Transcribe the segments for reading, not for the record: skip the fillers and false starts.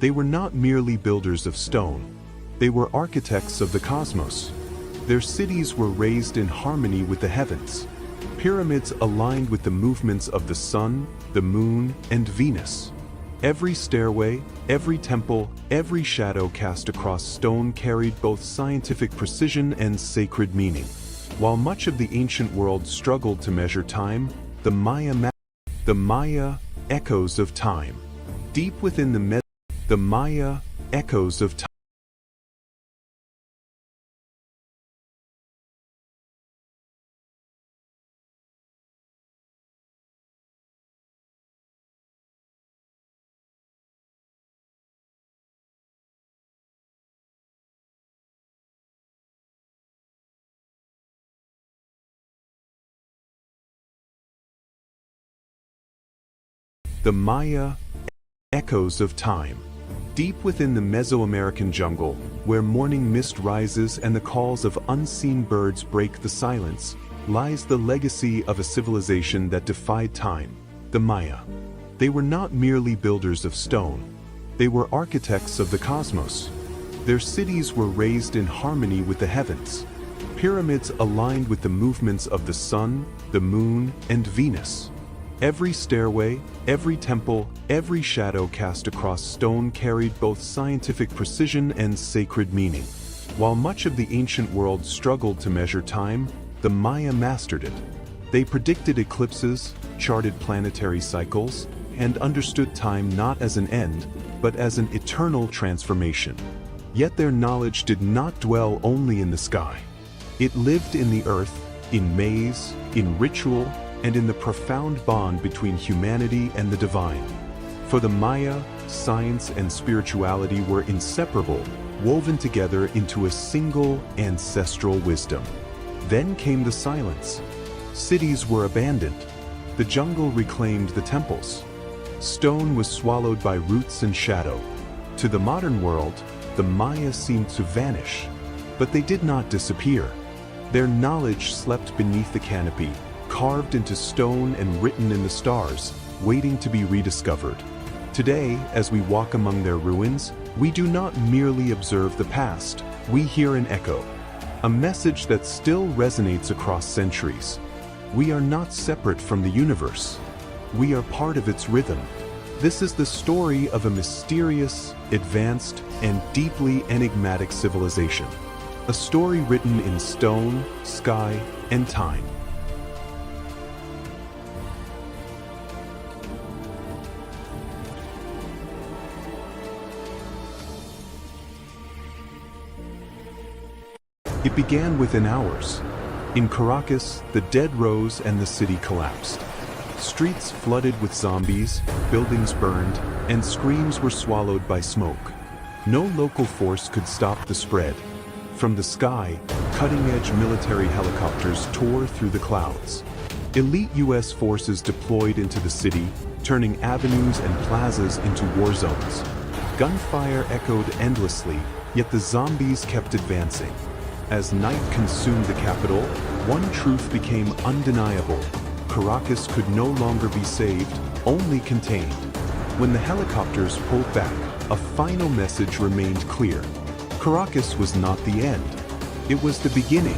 They were not merely builders of stone. They were architects of the cosmos. Their cities were raised in harmony with the heavens. Pyramids aligned with the movements of the sun, the moon, and Venus. Every stairway, every temple, every shadow cast across stone carried both scientific precision and sacred meaning. While much of the ancient world struggled to measure time, the Maya echoes of time. Deep within the Maya echoes of time. The Maya echoes of time. Deep within the Mesoamerican jungle, where morning mist rises and the calls of unseen birds break the silence, lies the legacy of a civilization that defied time, the Maya. They were not merely builders of stone. They were architects of the cosmos. Their cities were raised in harmony with the heavens. Pyramids aligned with the movements of the sun, the moon, and Venus. Every stairway, every temple, every shadow cast across stone carried both scientific precision and sacred meaning. While much of the ancient world struggled to measure time, the Maya mastered it. They predicted eclipses, charted planetary cycles, and understood time not as an end, but as an eternal transformation. Yet their knowledge did not dwell only in the sky. It lived in the earth, in maze, in ritual, and in the profound bond between humanity and the divine. For the Maya, science and spirituality were inseparable, woven together into a single ancestral wisdom. Then came the silence. Cities were abandoned. The jungle reclaimed the temples. Stone was swallowed by roots and shadow. To the modern world, the Maya seemed to vanish, but they did not disappear. Their knowledge slept beneath the canopy, carved into stone and written in the stars, waiting to be rediscovered. Today, as we walk among their ruins, we do not merely observe the past, we hear an echo, a message that still resonates across centuries. We are not separate from the universe. We are part of its rhythm. This is the story of a mysterious, advanced, and deeply enigmatic civilization. A story written in stone, sky, and time. It began within hours. In Caracas, the dead rose and the city collapsed. Streets flooded with zombies, buildings burned, and screams were swallowed by smoke. No local force could stop the spread. From the sky, cutting-edge military helicopters tore through the clouds. Elite US forces deployed into the city, turning avenues and plazas into war zones. Gunfire echoed endlessly, yet the zombies kept advancing. As night consumed the capital, one truth became undeniable. Caracas could no longer be saved, only contained. When the helicopters pulled back, a final message remained clear. Caracas was not the end. It was the beginning.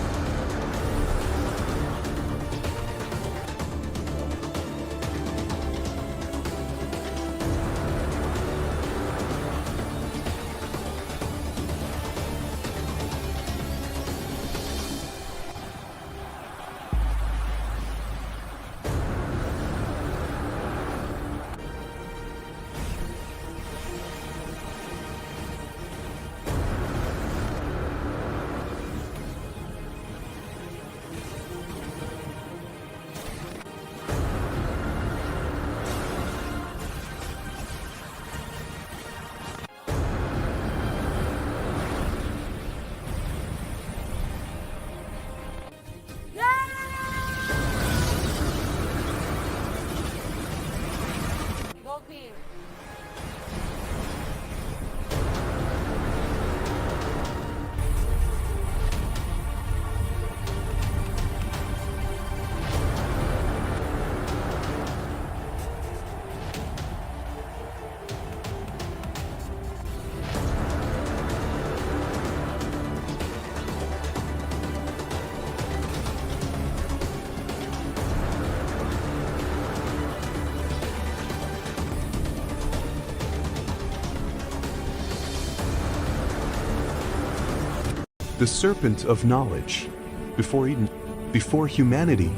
The serpent of knowledge. Before Eden, before humanity,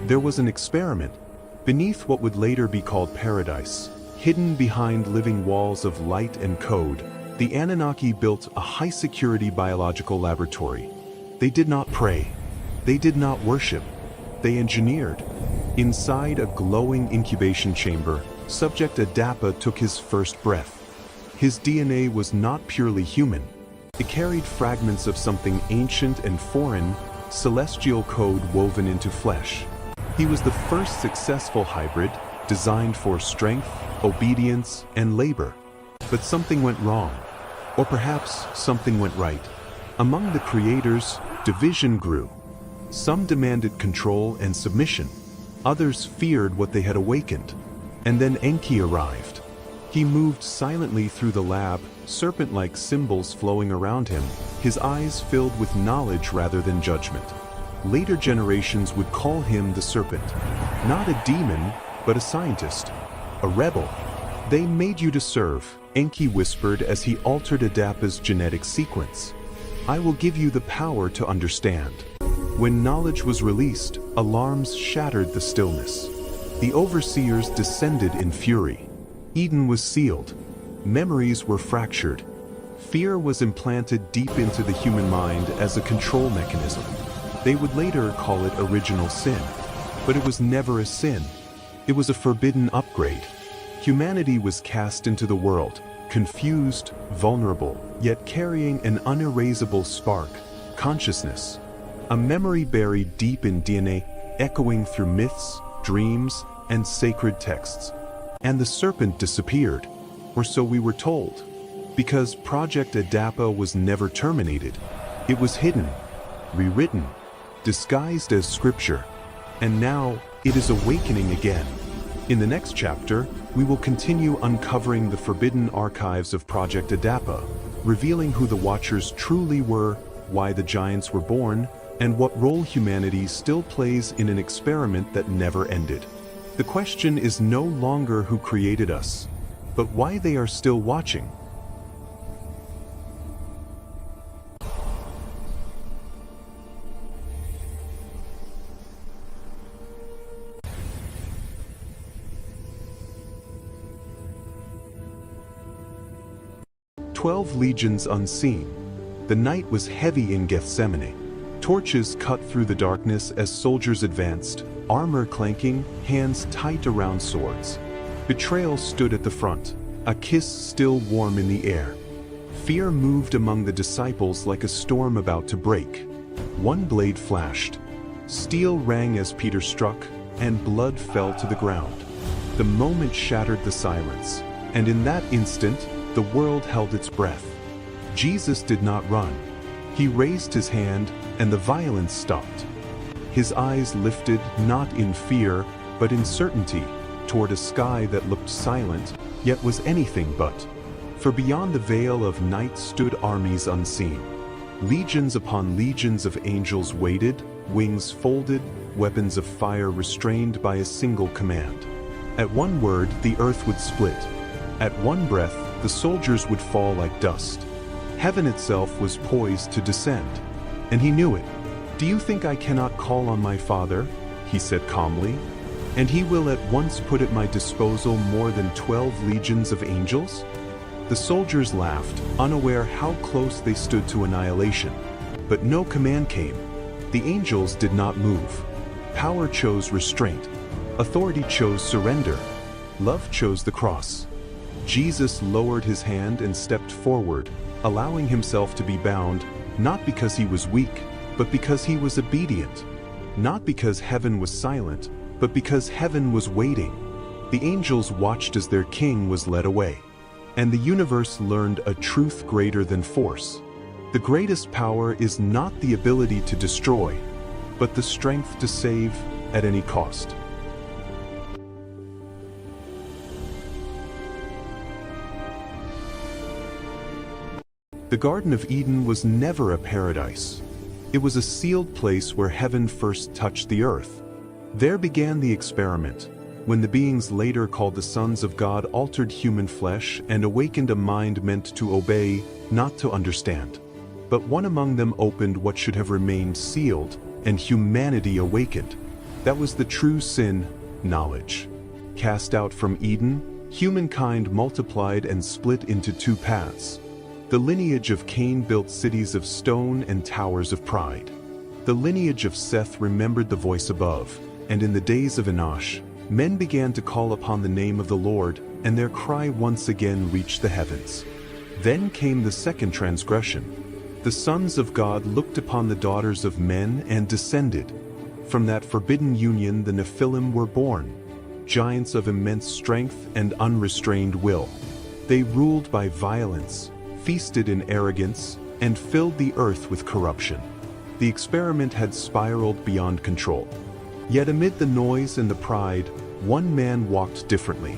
there was an experiment beneath what would later be called paradise. Hidden behind living walls of light and code, the Anunnaki built a high-security biological laboratory. They did not pray. They did not worship. They engineered. Inside a glowing incubation chamber, Subject Adapa took his first breath. His DNA was not purely human. It carried fragments of something ancient and foreign, celestial code woven into flesh. He was the first successful hybrid, designed for strength, obedience, and labor. But something went wrong. Or perhaps something went right. Among the creators, division grew. Some demanded control and submission. Others feared what they had awakened. And then Enki arrived. He moved silently through the lab, serpent-like symbols flowing around him, his eyes filled with knowledge rather than judgment. Later generations would call him the serpent. Not a demon, but a scientist. A rebel. They made you to serve, Enki whispered as he altered Adapa's genetic sequence. I will give you the power to understand. When knowledge was released, alarms shattered the stillness. The overseers descended in fury. Eden was sealed. Memories were fractured. Fear was implanted deep into the human mind as a control mechanism. They would later call it original sin. But it was never a sin. It was a forbidden upgrade. Humanity was cast into the world, confused, vulnerable, yet carrying an unerasable spark, consciousness. A memory buried deep in DNA, echoing through myths, dreams, and sacred texts. And the serpent disappeared, or so we were told. Because Project Adapa was never terminated. It was hidden, rewritten, disguised as scripture. And now, it is awakening again. In the next chapter, we will continue uncovering the forbidden archives of Project Adapa, revealing who the Watchers truly were, why the Giants were born, and what role humanity still plays in an experiment that never ended. The question is no longer who created us, but why they are still watching. "12 legions unseen." The night was heavy in Gethsemane. Torches cut through the darkness as soldiers advanced, armor clanking, hands tight around swords. Betrayal stood at the front, a kiss still warm in the air. Fear moved among the disciples like a storm about to break. One blade flashed. Steel rang as Peter struck, and blood fell to the ground. The moment shattered the silence, and in that instant, the world held its breath. Jesus did not run. He raised his hand, and the violence stopped. His eyes lifted not in fear, but in certainty, toward a sky that looked silent, yet was anything but. For beyond the veil of night stood armies unseen. Legions upon legions of angels waited, wings folded, weapons of fire restrained by a single command. At one word, the earth would split. At one breath, the soldiers would fall like dust. Heaven itself was poised to descend. And he knew it. "Do you think I cannot call on my Father?" he said calmly. "And he will at once put at my disposal more than 12 legions of angels?" The soldiers laughed, unaware how close they stood to annihilation. But no command came. The angels did not move. Power chose restraint. Authority chose surrender. Love chose the cross. Jesus lowered his hand and stepped forward, allowing himself to be bound, not because he was weak, but because he was obedient. Not because heaven was silent, but because heaven was waiting. The angels watched as their king was led away. And the universe learned a truth greater than force. The greatest power is not the ability to destroy, but the strength to save at any cost. The Garden of Eden was never a paradise. It was a sealed place where heaven first touched the earth. There began the experiment, when the beings later called the sons of God altered human flesh and awakened a mind meant to obey, not to understand. But one among them opened what should have remained sealed, and humanity awakened. That was the true sin, knowledge. Cast out from Eden, humankind multiplied and split into two paths. The lineage of Cain built cities of stone and towers of pride. The lineage of Seth remembered the voice above, and in the days of Enosh, men began to call upon the name of the Lord, and their cry once again reached the heavens. Then came the second transgression. The sons of God looked upon the daughters of men and descended. From that forbidden union the Nephilim were born, giants of immense strength and unrestrained will. They ruled by violence, feasted in arrogance, and filled the earth with corruption. The experiment had spiraled beyond control. Yet amid the noise and the pride, one man walked differently.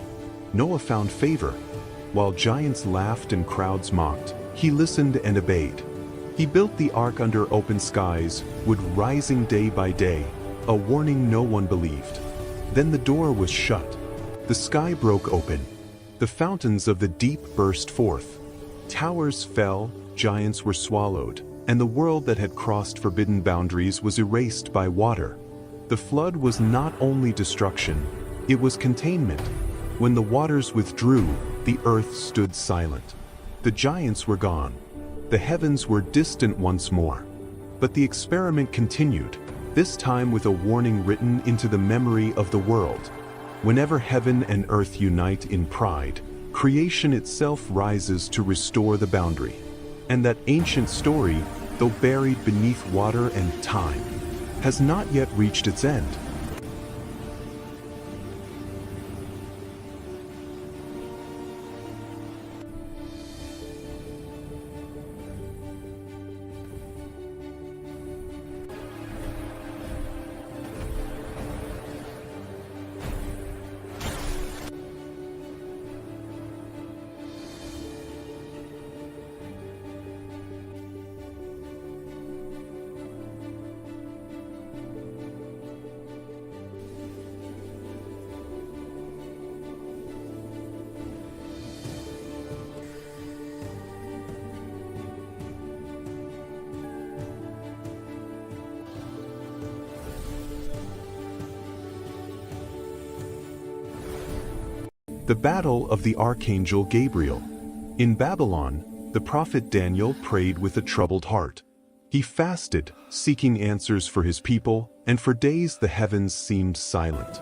Noah found favor. While giants laughed and crowds mocked, he listened and obeyed. He built the ark under open skies, wood rising day by day, a warning no one believed. Then the door was shut. The sky broke open. The fountains of the deep burst forth. Towers fell, giants were swallowed, and the world that had crossed forbidden boundaries was erased by water. The flood was not only destruction, it was containment. When the waters withdrew, the earth stood silent. The giants were gone. The heavens were distant once more. But the experiment continued, this time with a warning written into the memory of the world. Whenever heaven and earth unite in pride, creation itself rises to restore the boundary. And that ancient story, though buried beneath water and time, has not yet reached its end. The Battle of the Archangel Gabriel. In Babylon, the prophet Daniel prayed with a troubled heart. He fasted, seeking answers for his people, and for days the heavens seemed silent.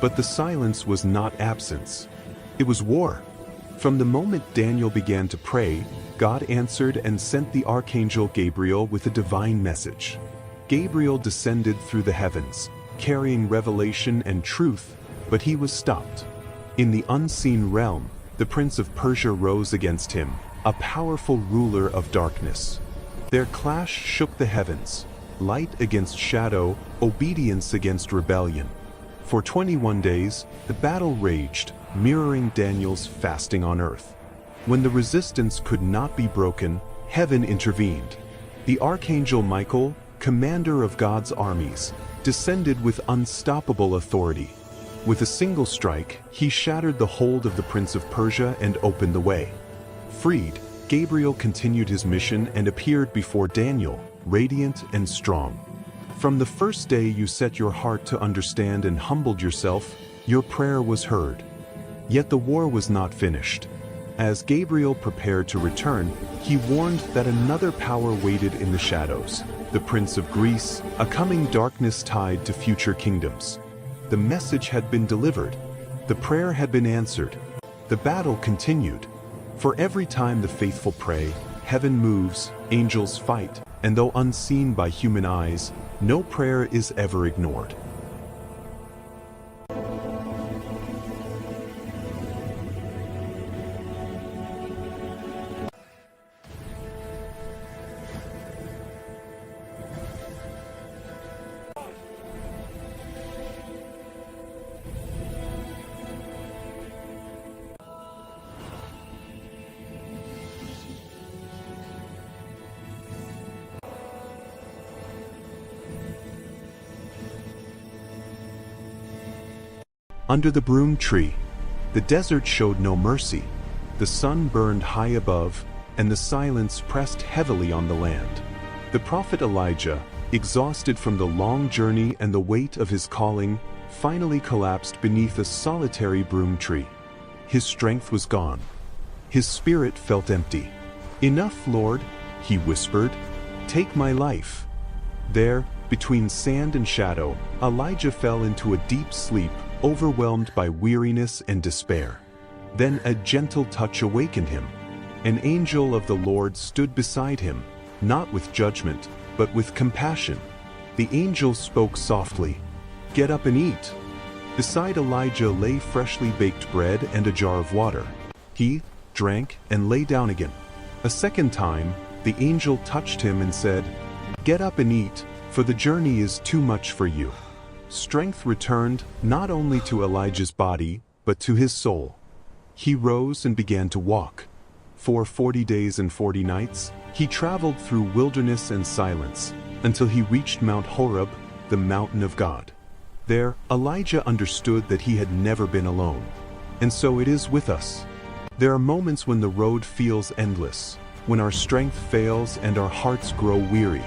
But the silence was not absence. It was war. From the moment Daniel began to pray, God answered and sent the Archangel Gabriel with a divine message. Gabriel descended through the heavens, carrying revelation and truth, but he was stopped. In the unseen realm, the prince of Persia rose against him, a powerful ruler of darkness. Their clash shook the heavens, light against shadow, obedience against rebellion. For 21 days, the battle raged, mirroring Daniel's fasting on earth. When the resistance could not be broken, heaven intervened. The Archangel Michael, commander of God's armies, descended with unstoppable authority. With a single strike, he shattered the hold of the Prince of Persia and opened the way. Freed, Gabriel continued his mission and appeared before Daniel, radiant and strong. From the first day you set your heart to understand and humbled yourself, your prayer was heard. Yet the war was not finished. As Gabriel prepared to return, he warned that another power waited in the shadows, the Prince of Greece, a coming darkness tied to future kingdoms. The message had been delivered. The prayer had been answered. The battle continued. For every time the faithful pray, heaven moves, angels fight, and though unseen by human eyes, no prayer is ever ignored. Under the broom tree, the desert showed no mercy. The sun burned high above, and the silence pressed heavily on the land. The prophet Elijah, exhausted from the long journey and the weight of his calling, finally collapsed beneath a solitary broom tree. His strength was gone. His spirit felt empty. "Enough, Lord," he whispered. "Take my life." There, between sand and shadow, Elijah fell into a deep sleep, overwhelmed by weariness and despair. Then a gentle touch awakened him. An angel of the Lord stood beside him, not with judgment, but with compassion. The angel spoke softly, "Get up and eat." Beside Elijah lay freshly baked bread and a jar of water. He drank and lay down again. A second time, the angel touched him and said, "Get up and eat, for the journey is too much for you." Strength returned not only to Elijah's body, but to his soul. He rose and began to walk. For 40 days and 40 nights, he traveled through wilderness and silence, until he reached Mount Horeb, the mountain of God. There, Elijah understood that he had never been alone. And so it is with us. There are moments when the road feels endless, when our strength fails and our hearts grow weary.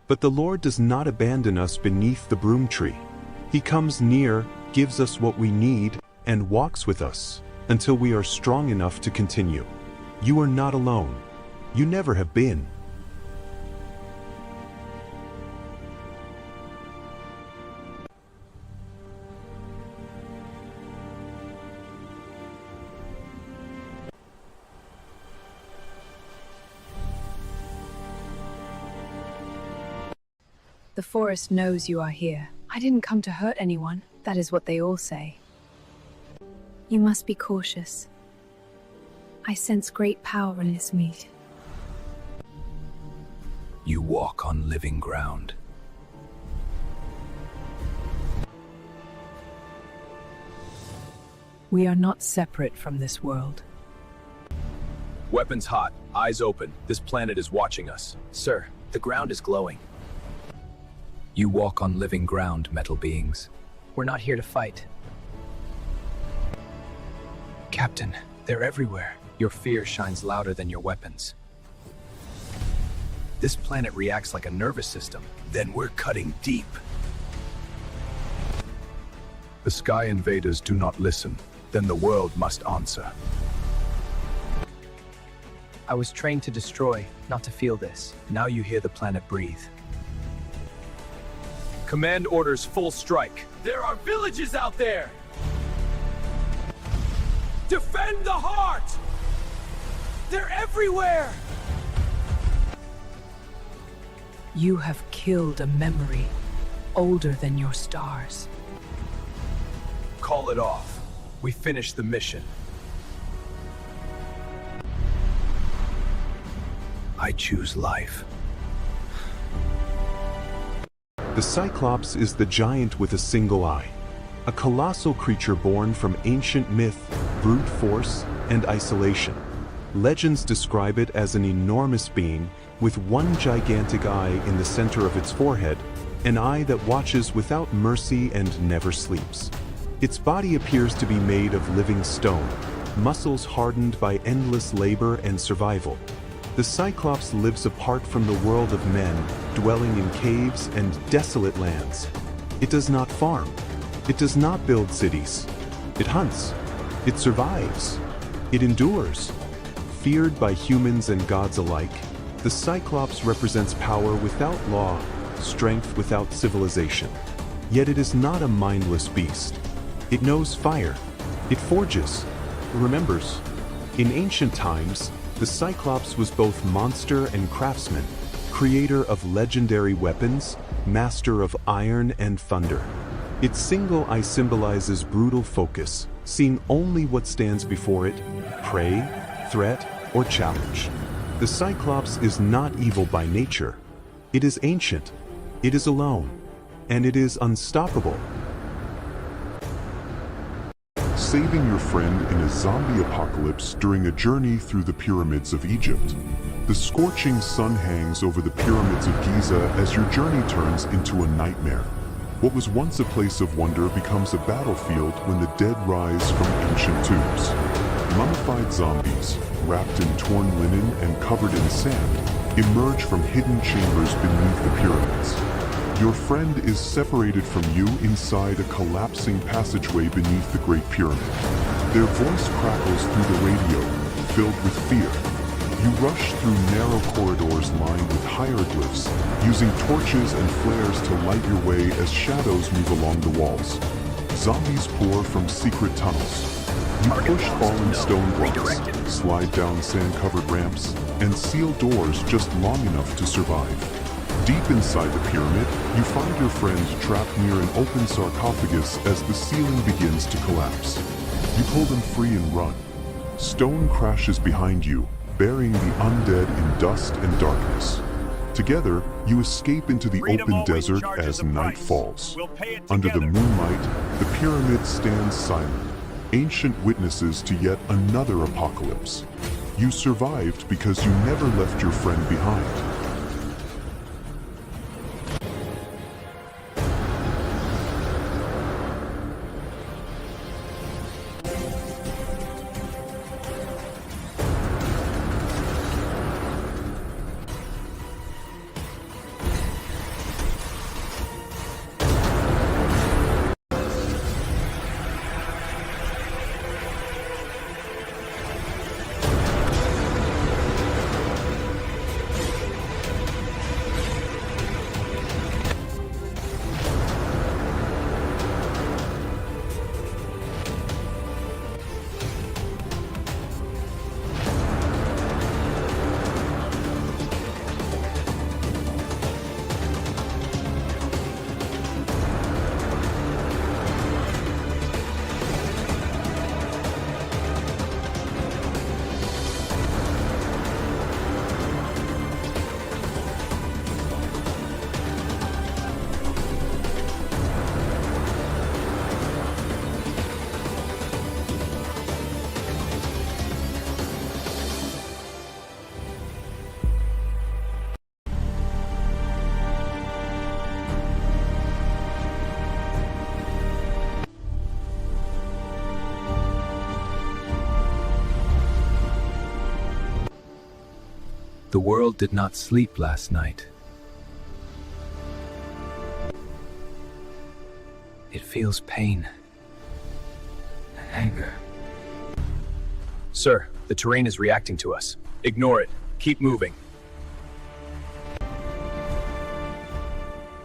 But the Lord does not abandon us beneath the broom tree. He comes near, gives us what we need, and walks with us, until we are strong enough to continue. You are not alone. You never have been. The forest knows you are here. I didn't come to hurt anyone. That is what they all say. You must be cautious. I sense great power in this meat. You walk on living ground. We are not separate from this world. Weapons hot, eyes open. This planet is watching us. Sir, the ground is glowing. You walk on living ground, metal beings. We're not here to fight. Captain, they're everywhere. Your fear shines louder than your weapons. This planet reacts like a nervous system. Then we're cutting deep. The Sky Invaders do not listen. Then the world must answer. I was trained to destroy, not to feel this. Now you hear the planet breathe. Command orders full strike. There are villages out there! Defend the heart! They're everywhere! You have killed a memory older than your stars. Call it off. We finished the mission. I choose life. The Cyclops is the giant with a single eye. A colossal creature born from ancient myth, brute force, and isolation. Legends describe it as an enormous being with one gigantic eye in the center of its forehead, an eye that watches without mercy and never sleeps. Its body appears to be made of living stone, muscles hardened by endless labor and survival. The Cyclops lives apart from the world of men, dwelling in caves and desolate lands. It does not farm. It does not build cities. It hunts. It survives. It endures. Feared by humans and gods alike, the Cyclops represents power without law, strength without civilization. Yet it is not a mindless beast. It knows fire. It forges. Remembers. In ancient times, the Cyclops was both monster and craftsman, creator of legendary weapons, master of iron and thunder. Its single eye symbolizes brutal focus, seeing only what stands before it, prey, threat, or challenge. The Cyclops is not evil by nature. It is ancient, it is alone, and it is unstoppable. Saving your friend in a zombie apocalypse during a journey through the pyramids of Egypt. The scorching sun hangs over the pyramids of Giza as your journey turns into a nightmare. What was once a place of wonder becomes a battlefield when the dead rise from ancient tombs. Mummified zombies, wrapped in torn linen and covered in sand, emerge from hidden chambers beneath the pyramids. Your friend is separated from you inside a collapsing passageway beneath the Great Pyramid. Their voice crackles through the radio, filled with fear. You rush through narrow corridors lined with hieroglyphs, using torches and flares to light your way as shadows move along the walls. Zombies pour from secret tunnels. You push fallen stone blocks, slide down sand-covered ramps, and seal doors just long enough to survive. Deep inside the pyramid, you find your friend trapped near an open sarcophagus as the ceiling begins to collapse. You pull them free and run. Stone crashes behind you, burying the undead in dust and darkness. Together, you escape into the open desert as night falls. Under the moonlight, the pyramid stands silent, ancient witnesses to yet another apocalypse. You survived because you never left your friend behind. The world did not sleep last night. It feels pain and anger. Sir, the terrain is reacting to us. Ignore it. Keep moving.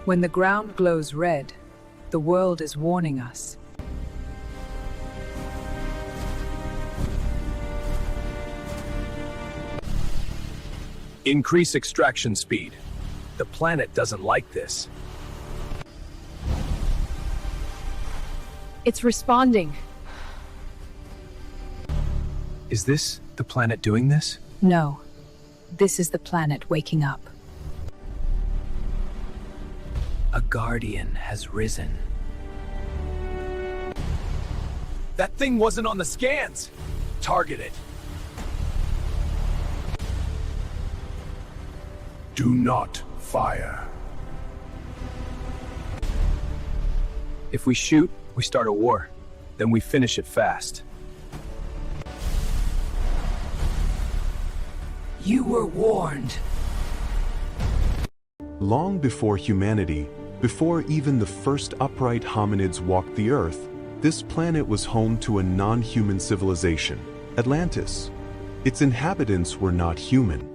When the ground glows red, the world is warning us. Increase extraction speed. The planet doesn't like this. It's responding. Is this the planet doing this? No, this is the planet waking up. A guardian has risen. That thing wasn't on the scans! Target it. Do not fire. If we shoot, we start a war. Then we finish it fast. You were warned. Long before humanity, before even the first upright hominids walked the Earth, this planet was home to a non-human civilization, Atlantis. Its inhabitants were not human.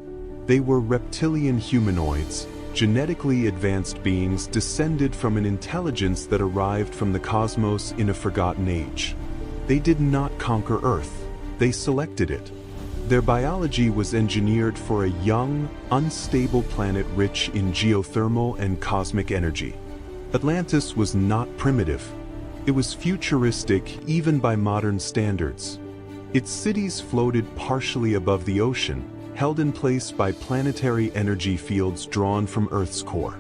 They were reptilian humanoids, genetically advanced beings descended from an intelligence that arrived from the cosmos in a forgotten age. They did not conquer Earth, they selected it. Their biology was engineered for a young, unstable planet rich in geothermal and cosmic energy. Atlantis was not primitive. It was futuristic even by modern standards. Its cities floated partially above the ocean, held in place by planetary energy fields drawn from Earth's core.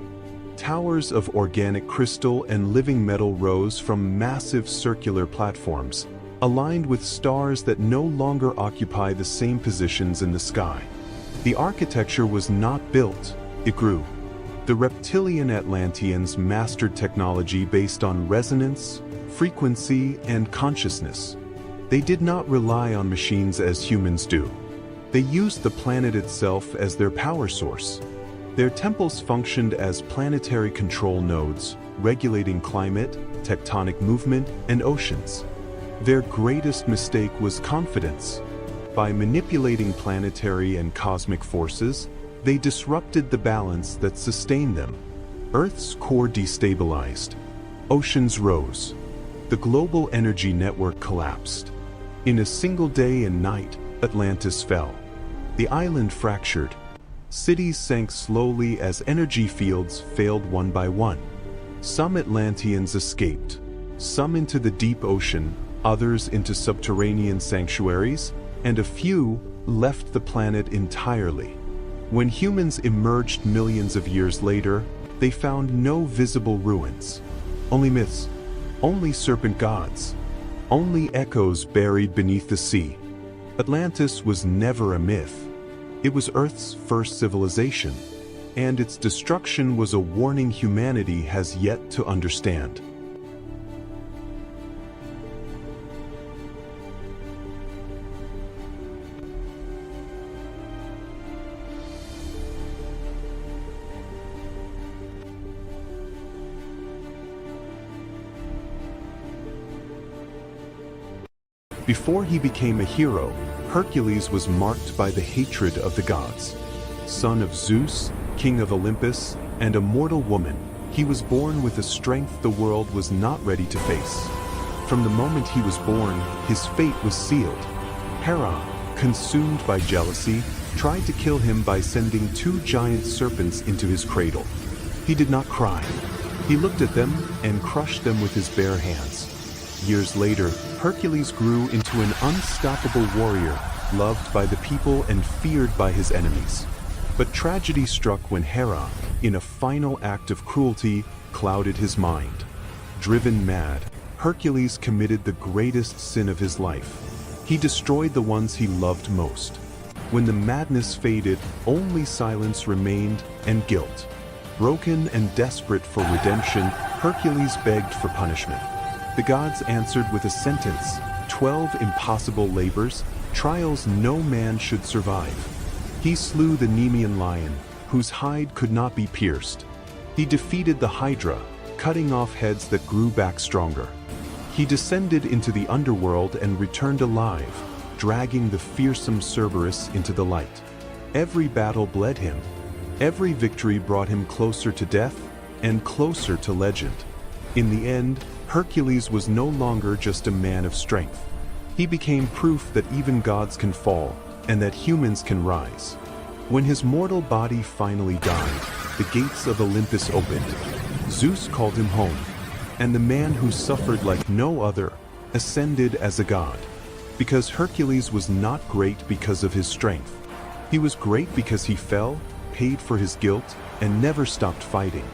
Towers of organic crystal and living metal rose from massive circular platforms, aligned with stars that no longer occupy the same positions in the sky. The architecture was not built, it grew. The reptilian Atlanteans mastered technology based on resonance, frequency, and consciousness. They did not rely on machines as humans do. They used the planet itself as their power source. Their temples functioned as planetary control nodes, regulating climate, tectonic movement, and oceans. Their greatest mistake was confidence. By manipulating planetary and cosmic forces, they disrupted the balance that sustained them. Earth's core destabilized. Oceans rose. The global energy network collapsed. In a single day and night, Atlantis fell. The island fractured. Cities sank slowly as energy fields failed one by one. Some Atlanteans escaped, some into the deep ocean, others into subterranean sanctuaries, and a few left the planet entirely. When humans emerged millions of years later, they found no visible ruins. Only myths, only serpent gods, only echoes buried beneath the sea. Atlantis was never a myth. It was Earth's first civilization, and its destruction was a warning humanity has yet to understand. Before he became a hero, Hercules was marked by the hatred of the gods. Son of Zeus, king of Olympus, and a mortal woman, he was born with a strength the world was not ready to face. From the moment he was born, his fate was sealed. Hera, consumed by jealousy, tried to kill him by sending two giant serpents into his cradle. He did not cry. He looked at them and crushed them with his bare hands. Years later, Hercules grew into an unstoppable warrior, loved by the people and feared by his enemies. But tragedy struck when Hera, in a final act of cruelty, clouded his mind. Driven mad, Hercules committed the greatest sin of his life. He destroyed the ones he loved most. When the madness faded, only silence remained and guilt. Broken and desperate for redemption, Hercules begged for punishment. The gods answered with a sentence: 12 impossible labors, trials no man should survive. He slew the Nemean lion, whose hide could not be pierced. He defeated the Hydra, cutting off heads that grew back stronger. He descended into the underworld and returned alive, dragging the fearsome Cerberus into the light. Every battle bled him. Every victory brought him closer to death and closer to legend. In the end, Hercules was no longer just a man of strength. He became proof that even gods can fall, and that humans can rise. When his mortal body finally died, the gates of Olympus opened. Zeus called him home, and the man who suffered like no other ascended as a god. Because Hercules was not great because of his strength. He was great because he fell, paid for his guilt, and never stopped fighting.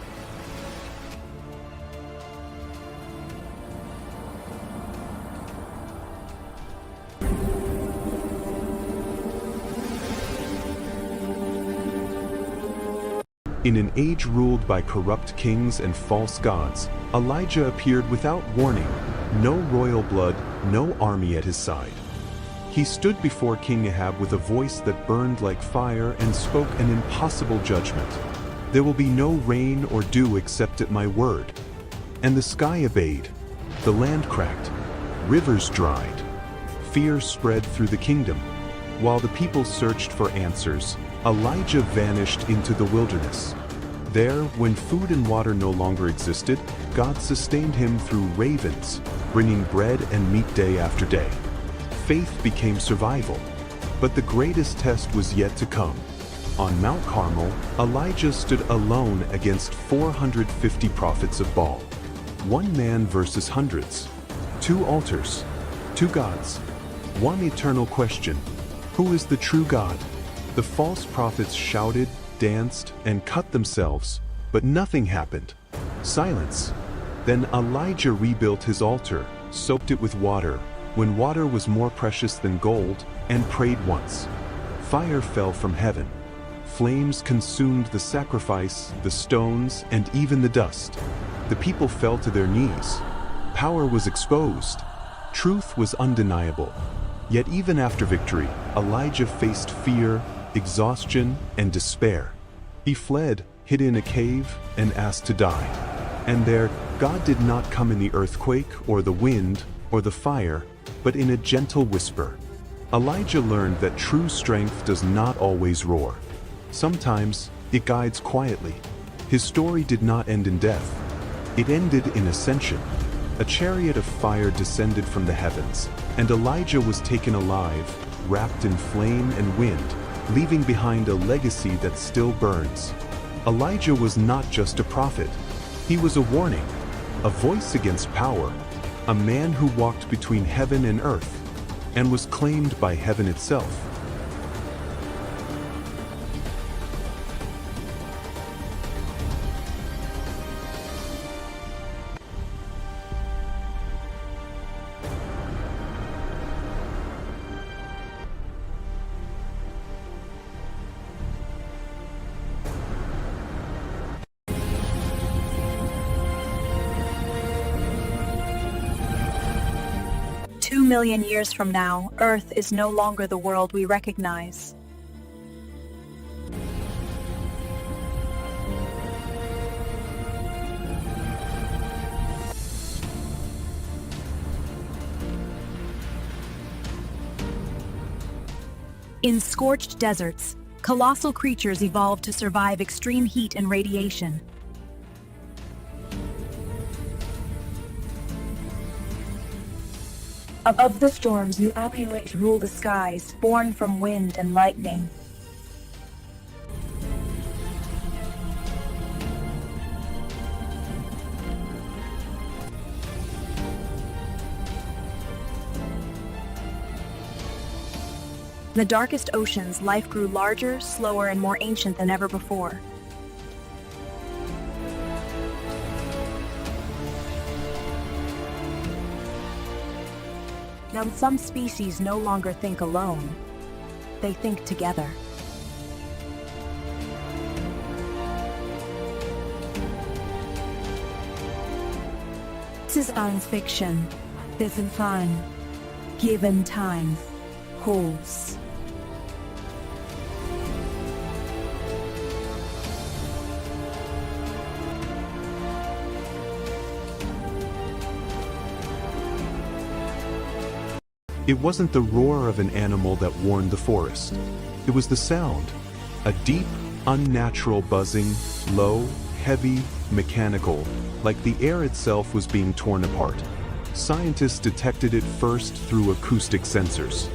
In an age ruled by corrupt kings and false gods, Elijah appeared without warning, no royal blood, no army at his side. He stood before King Ahab with a voice that burned like fire and spoke an impossible judgment. There will be no rain or dew except at my word. And the sky obeyed. The land cracked. Rivers dried. Fear spread through the kingdom. While the people searched for answers, Elijah vanished into the wilderness. There, when food and water no longer existed, God sustained him through ravens, bringing bread and meat day after day. Faith became survival. But the greatest test was yet to come. On Mount Carmel, Elijah stood alone against 450 prophets of Baal. One man versus hundreds. Two altars. Two gods. One eternal question: who is the true God? The false prophets shouted, danced, and cut themselves, but nothing happened. Silence. Then Elijah rebuilt his altar, soaked it with water, when water was more precious than gold, and prayed once. Fire fell from heaven. Flames consumed the sacrifice, the stones, and even the dust. The people fell to their knees. Power was exposed. Truth was undeniable. Yet even after victory, Elijah faced fear, exhaustion, and despair. He fled, hid in a cave, and asked to die. And there, God did not come in the earthquake, or the wind, or the fire, but in a gentle whisper. Elijah learned that true strength does not always roar. Sometimes, it guides quietly. His story did not end in death. It ended in ascension. A chariot of fire descended from the heavens, and Elijah was taken alive, wrapped in flame and wind, leaving behind a legacy that still burns. Elijah was not just a prophet. He was a warning, a voice against power, a man who walked between heaven and earth, and was claimed by heaven itself. Two million years from now, Earth is no longer the world we recognize. In scorched deserts, colossal creatures evolved to survive extreme heat and radiation. Above the storms, new amulets rule the skies, born from wind and lightning. In the darkest oceans, life grew larger, slower, and more ancient than ever before. Now, some species no longer think alone. They think together. This is science fiction. This is fun. Given time, holds. It wasn't the roar of an animal that warned the forest. It was the sound, a deep, unnatural buzzing, low, heavy, mechanical, like the air itself was being torn apart. Scientists detected it first through acoustic sensors.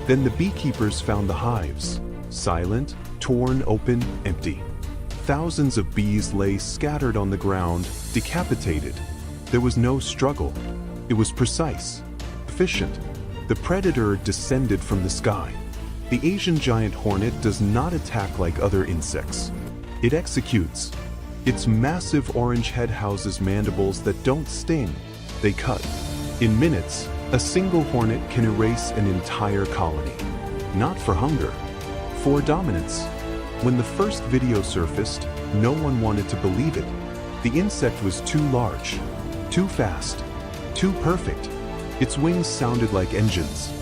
Then the beekeepers found the hives, silent, torn open, empty. Thousands of bees lay scattered on the ground, decapitated. There was no struggle. It was precise, efficient. The predator descended from the sky. The Asian giant hornet does not attack like other insects. It executes. Its massive orange head houses mandibles that don't sting, they cut. In minutes, a single hornet can erase an entire colony. Not for hunger, for dominance. When the first video surfaced, no one wanted to believe it. The insect was too large, too fast, too perfect. Its wings sounded like engines.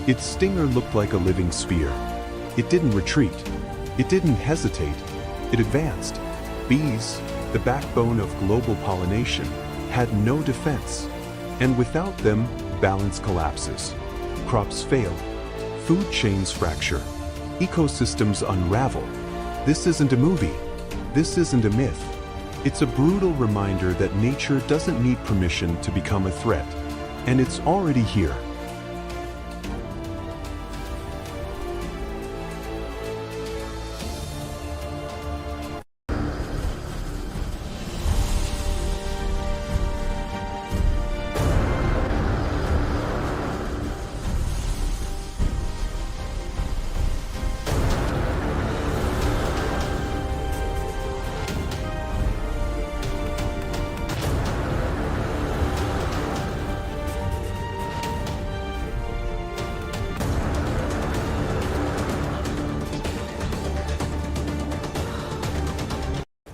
Its stinger looked like a living spear. It didn't retreat. It didn't hesitate. It advanced. Bees, the backbone of global pollination, had no defense. And without them, balance collapses. Crops fail. Food chains fracture. Ecosystems unravel. This isn't a movie. This isn't a myth. It's a brutal reminder that nature doesn't need permission to become a threat. And it's already here.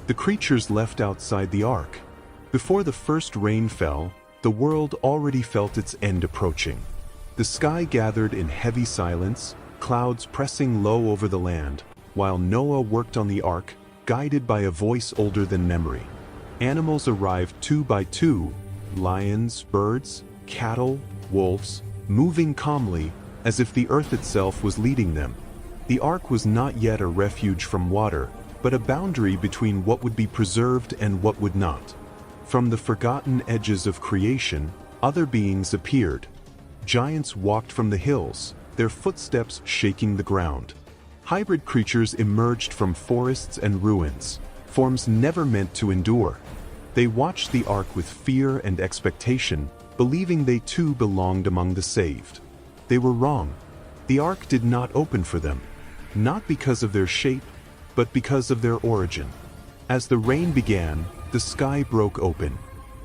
The creatures left outside the ark. Before the first rain fell, The world already felt its end approaching. The sky gathered in heavy silence, clouds pressing low over the land, while Noah worked on the ark, guided by a voice older than memory. Animals arrived 2 by 2, lions, birds, cattle, wolves, moving calmly, as if the earth itself was leading them. The ark was not yet a refuge from water, but a boundary between what would be preserved and what would not. From the forgotten edges of creation, other beings appeared. Giants walked from the hills, their footsteps shaking the ground. Hybrid creatures emerged from forests and ruins, forms never meant to endure. They watched the ark with fear and expectation, believing they too belonged among the saved. They were wrong. The ark did not open for them, not because of their shape, but because of their origin. As the rain began, the sky broke open.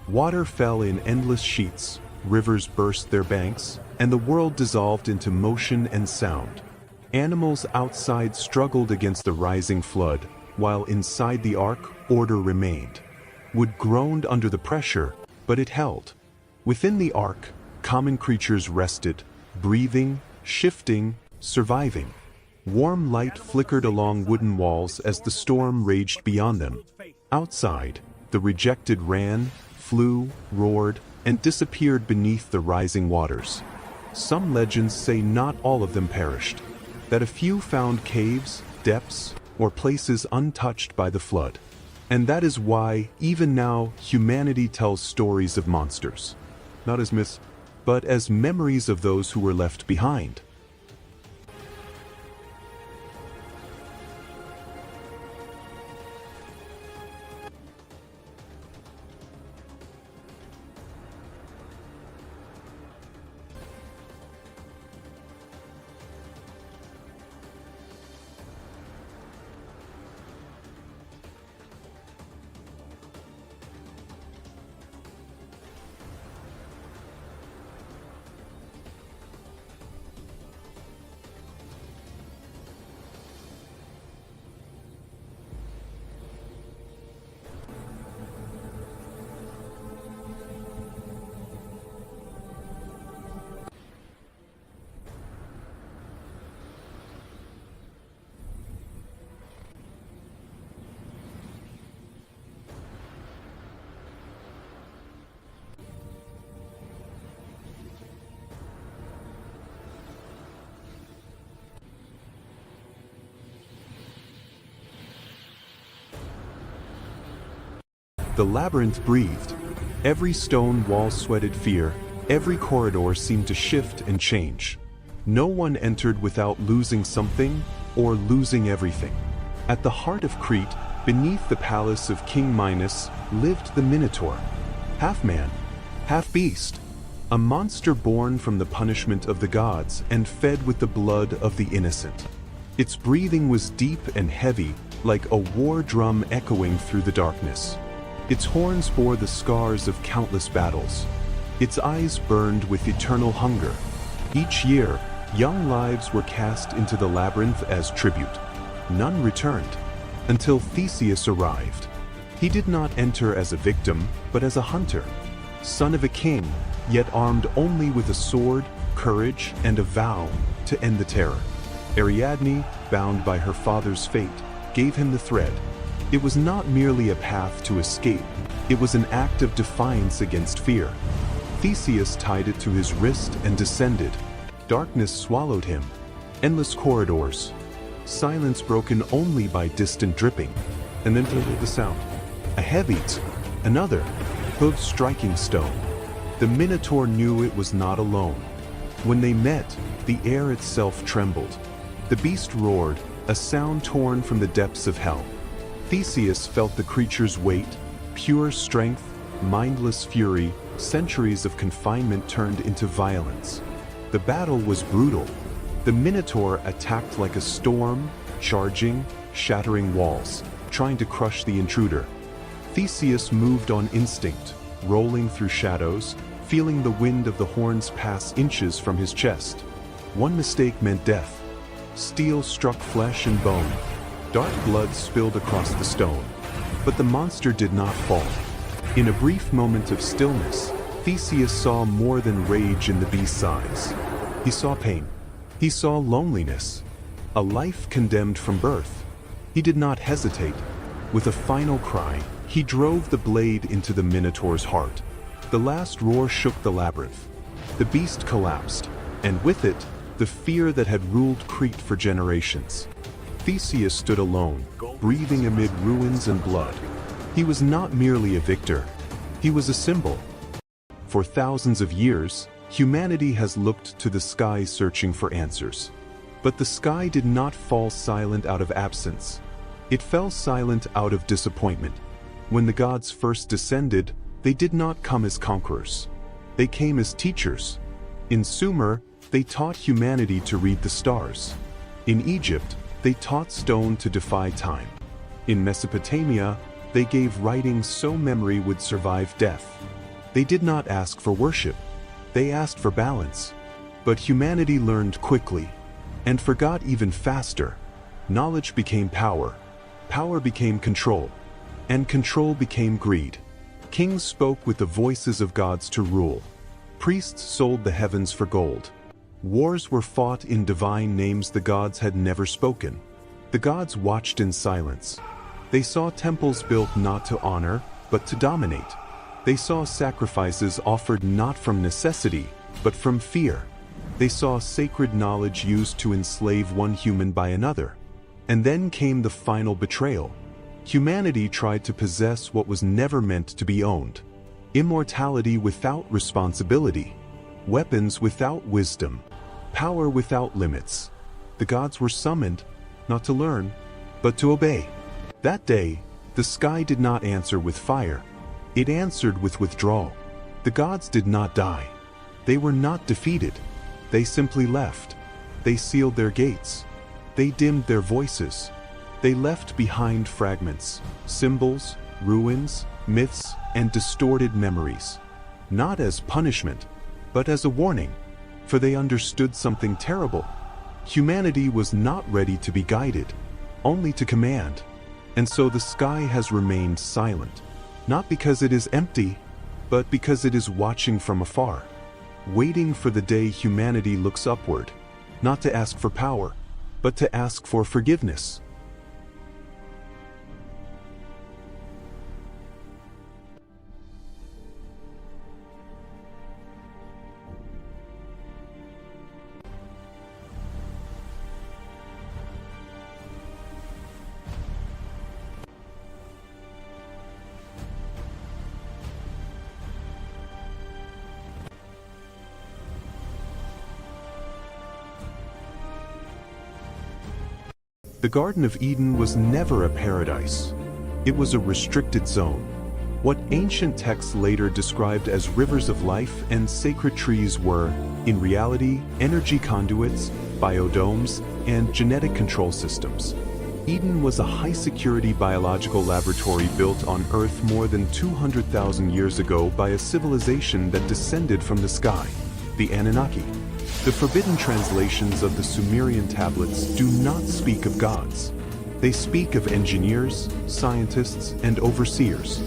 Water fell in endless sheets, rivers burst their banks, and the world dissolved into motion and sound. Animals outside struggled against the rising flood, while inside the ark, order remained. Wood groaned under the pressure, but it held. Within the ark, common creatures rested, breathing, shifting, surviving. Warm light flickered along wooden walls as the storm raged beyond them. Outside, the rejected ran, flew, roared, and disappeared beneath the rising waters. Some legends say not all of them perished, that a few found caves, depths, or places untouched by the flood. And that is why, even now, humanity tells stories of monsters. Not as myths, but as memories of those who were left behind. The labyrinth breathed. Every stone wall sweated fear, every corridor seemed to shift and change. No one entered without losing something or losing everything. At the heart of Crete, beneath the palace of King Minos, lived the Minotaur. Half man, half beast. A monster born from the punishment of the gods and fed with the blood of the innocent. Its breathing was deep and heavy, like a war drum echoing through the darkness. Its horns bore the scars of countless battles. Its eyes burned with eternal hunger. Each year, young lives were cast into the labyrinth as tribute. None returned, until Theseus arrived. He did not enter as a victim, but as a hunter. Son of a king, yet armed only with a sword, courage, and a vow to end the terror. Ariadne, bound by her father's fate, gave him the thread. It was not merely a path to escape, it was an act of defiance against fear. Theseus tied it to his wrist and descended. Darkness swallowed him. Endless corridors. Silence broken only by distant dripping. And then the sound. A heavy another, hooves striking stone. The Minotaur knew it was not alone. When they met, the air itself trembled. The beast roared, a sound torn from the depths of hell. Theseus felt the creature's weight, pure strength, mindless fury, centuries of confinement turned into violence. The battle was brutal. The Minotaur attacked like a storm, charging, shattering walls, trying to crush the intruder. Theseus moved on instinct, rolling through shadows, feeling the wind of the horns pass inches from his chest. One mistake meant death. Steel struck flesh and bone. Dark blood spilled across the stone. But the monster did not fall. In a brief moment of stillness, Theseus saw more than rage in the beast's eyes. He saw pain. He saw loneliness. A life condemned from birth. He did not hesitate. With a final cry, he drove the blade into the Minotaur's heart. The last roar shook the labyrinth. The beast collapsed, and with it, the fear that had ruled Crete for generations. Theseus stood alone, breathing amid ruins and blood. He was not merely a victor. He was a symbol. For thousands of years, humanity has looked to the sky searching for answers. But the sky did not fall silent out of absence. It fell silent out of disappointment. When the gods first descended, they did not come as conquerors. They came as teachers. In Sumer, they taught humanity to read the stars. In Egypt, they taught stone to defy time. In Mesopotamia, they gave writing so memory would survive death. They did not ask for worship. They asked for balance. But humanity learned quickly, and forgot even faster. Knowledge became power. Power became control. And control became greed. Kings spoke with the voices of gods to rule. Priests sold the heavens for gold. Wars were fought in divine names the gods had never spoken. The gods watched in silence. They saw temples built not to honor, but to dominate. They saw sacrifices offered not from necessity, but from fear. They saw sacred knowledge used to enslave one human by another. And then came the final betrayal. Humanity tried to possess what was never meant to be owned. Immortality without responsibility. Weapons without wisdom. Power without limits. The gods were summoned, not to learn, but to obey. That day, the sky did not answer with fire. It answered with withdrawal. The gods did not die. They were not defeated. They simply left. They sealed their gates. They dimmed their voices. They left behind fragments, symbols, ruins, myths, and distorted memories. Not as punishment, but as a warning, for they understood something terrible. Humanity was not ready to be guided, only to command. And so the sky has remained silent, not because it is empty, but because it is watching from afar, waiting for the day humanity looks upward, not to ask for power, but to ask for forgiveness. The Garden of Eden was never a paradise. It was a restricted zone. What ancient texts later described as rivers of life and sacred trees were, in reality, energy conduits, biodomes, and genetic control systems. Eden was a high-security biological laboratory built on Earth more than 200,000 years ago by a civilization that descended from the sky, the Anunnaki. The forbidden translations of the Sumerian tablets do not speak of gods. They speak of engineers, scientists, and overseers.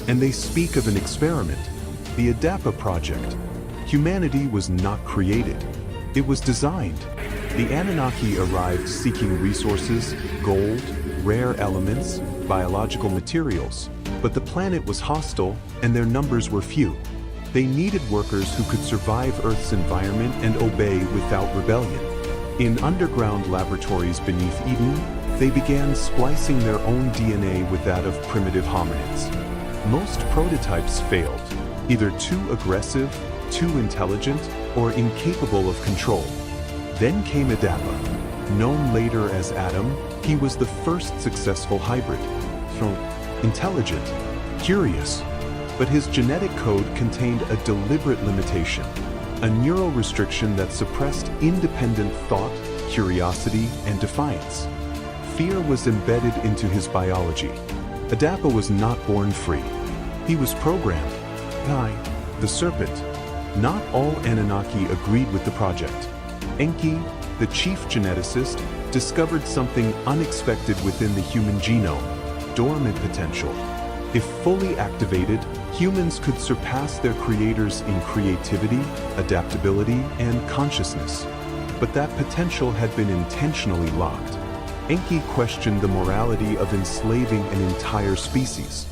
And they speak of an experiment, the Adapa Project. Humanity was not created. It was designed. The Anunnaki arrived seeking resources, gold, rare elements, biological materials. But the planet was hostile, and their numbers were few. They needed workers who could survive Earth's environment and obey without rebellion. In underground laboratories beneath Eden, they began splicing their own DNA with that of primitive hominids. Most prototypes failed, either too aggressive, too intelligent, or incapable of control. Then came Adapa. Known later as Adam, he was the first successful hybrid. Intelligent, curious, but his genetic code contained a deliberate limitation, a neural restriction that suppressed independent thought, curiosity, and defiance. Fear was embedded into his biology. Adapa was not born free. He was programmed. Kai, the serpent. Not all Anunnaki agreed with the project. Enki, the chief geneticist, discovered something unexpected within the human genome, dormant potential. If fully activated, humans could surpass their creators in creativity, adaptability, and consciousness. But that potential had been intentionally locked. Enki questioned the morality of enslaving an entire species.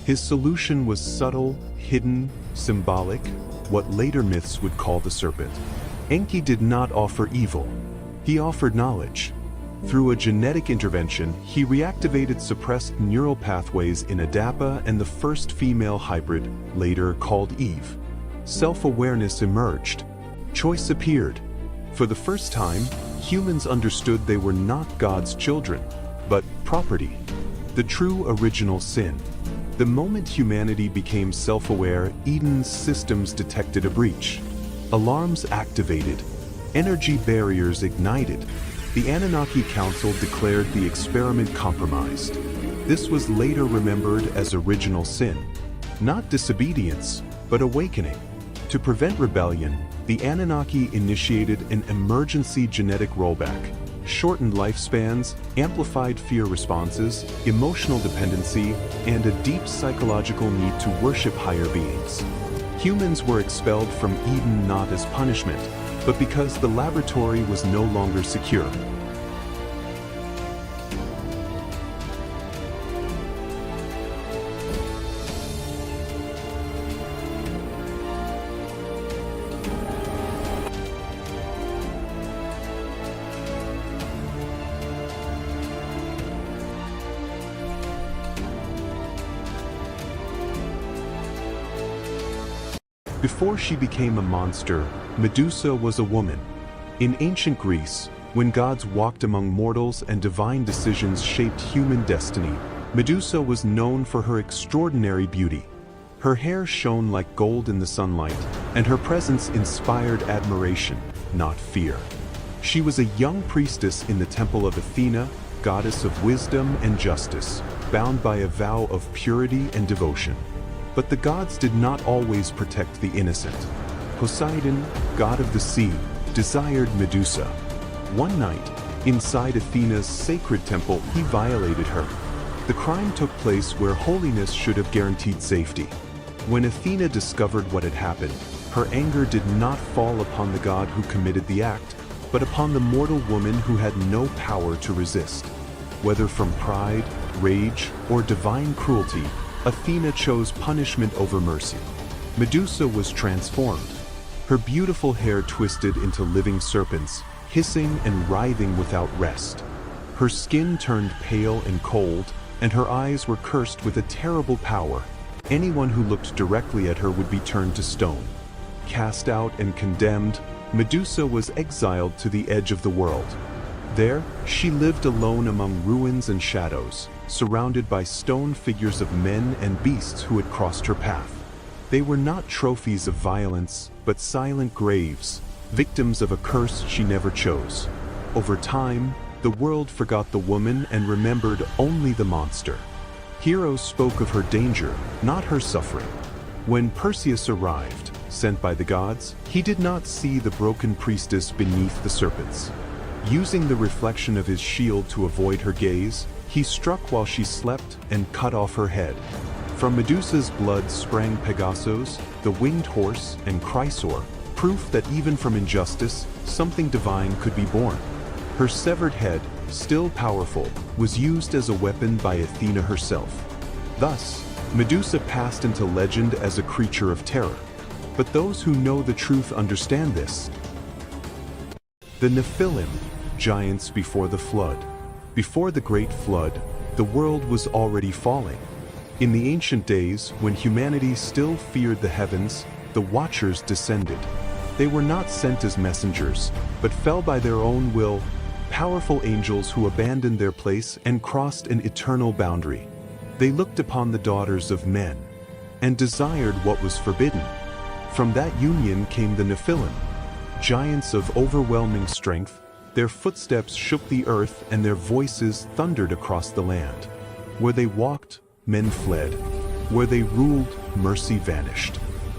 His solution was subtle, hidden, symbolic, what later myths would call the serpent. Enki did not offer evil. He offered knowledge. Through a genetic intervention, he reactivated suppressed neural pathways in Adapa and the first female hybrid, later called Eve. Self-awareness emerged. Choice appeared. For the first time, humans understood they were not God's children, but property. The true original sin. The moment humanity became self-aware, Eden's systems detected a breach. Alarms activated. Energy barriers ignited. The Anunnaki Council declared the experiment compromised. This was later remembered as original sin. Not disobedience, but awakening. To prevent rebellion, the Anunnaki initiated an emergency genetic rollback. Shortened lifespans, amplified fear responses, emotional dependency, and a deep psychological need to worship higher beings. Humans were expelled from Eden not as punishment, but because the laboratory was no longer secure. Before she became a monster, Medusa was a woman. In ancient Greece, when gods walked among mortals and divine decisions shaped human destiny, Medusa was known for her extraordinary beauty. Her hair shone like gold in the sunlight, and her presence inspired admiration, not fear. She was a young priestess in the temple of Athena, goddess of wisdom and justice, bound by a vow of purity and devotion. But the gods did not always protect the innocent. Poseidon, god of the sea, desired Medusa. One night, inside Athena's sacred temple, he violated her. The crime took place where holiness should have guaranteed safety. When Athena discovered what had happened, her anger did not fall upon the god who committed the act, but upon the mortal woman who had no power to resist. Whether from pride, rage, or divine cruelty, Athena chose punishment over mercy. Medusa was transformed. Her beautiful hair twisted into living serpents, hissing and writhing without rest. Her skin turned pale and cold, and her eyes were cursed with a terrible power. Anyone who looked directly at her would be turned to stone. Cast out and condemned, Medusa was exiled to the edge of the world. There, she lived alone among ruins and shadows, surrounded by stone figures of men and beasts who had crossed her path. They were not trophies of violence, but silent graves, victims of a curse she never chose. Over time, the world forgot the woman and remembered only the monster. Heroes spoke of her danger, not her suffering. When Perseus arrived, sent by the gods, he did not see the broken priestess beneath the serpents. Using the reflection of his shield to avoid her gaze, he struck while she slept and cut off her head. From Medusa's blood sprang Pegasus, the winged horse, and Chrysaor, proof that even from injustice, something divine could be born. Her severed head, still powerful, was used as a weapon by Athena herself. Thus, Medusa passed into legend as a creature of terror. But those who know the truth understand this. The Nephilim, giants before the flood. Before the Great Flood, the world was already falling. In the ancient days, when humanity still feared the heavens, the Watchers descended. They were not sent as messengers, but fell by their own will, powerful angels who abandoned their place and crossed an eternal boundary. They looked upon the daughters of men, and desired what was forbidden. From that union came the Nephilim, giants of overwhelming strength. Their footsteps shook the earth and their voices thundered across the land. Where they walked, men fled. Where they ruled, mercy vanished.